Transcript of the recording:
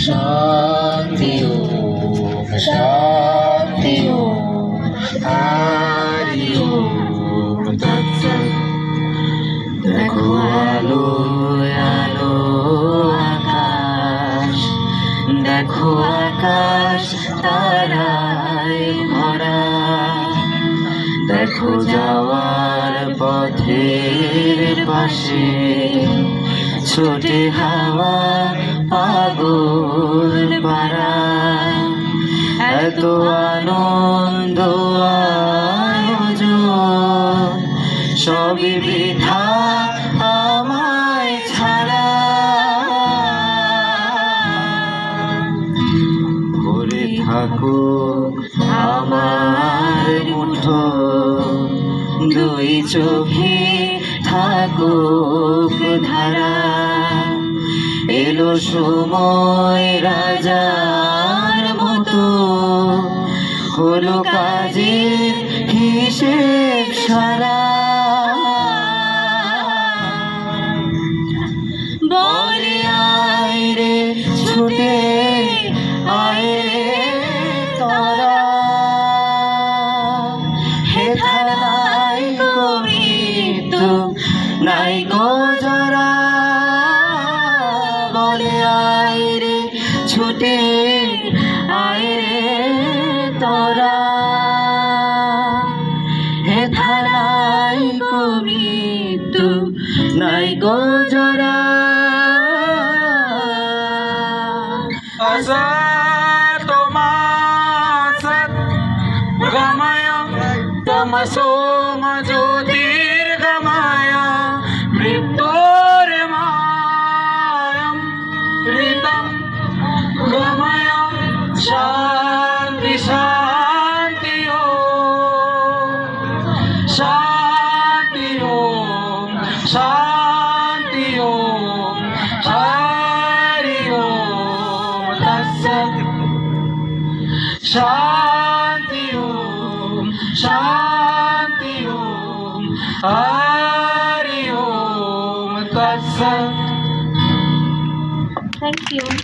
शांति ओम शांति ओम हरि ओम तत्सत्। देखो आलो आलो आकाश, देखो आकाश ताराय भरा, देखो যাওয়ার পথের পাশে ছোটে হাওয়া পাগল পারা। এত আনন্দ আয়োজন সবই বৃথা আমায় ছাড়া। ভরে থাকুক আমার মুঠো, দুই চোখে থাকুক ধারা। এলো সময় রাজার মতো, হলো কাজের হিসেব সারা। বলে আয় রে ছুটে আয় রে তোরা, হেথায় কবিতো নাই গো জরা। বলে আয় রে ছুটে আয় রে তোরা, হেথায় কবিতো নাই গো জরা। गमय तमसो ज्योतिर्गमय मृत्योर्मायं ऋतं गमय शान्ति शान्ति शान्ति शान्ति हरि ओम तत्सत्। शान्ति ओम हरि ओम तत्सत्। Thank you.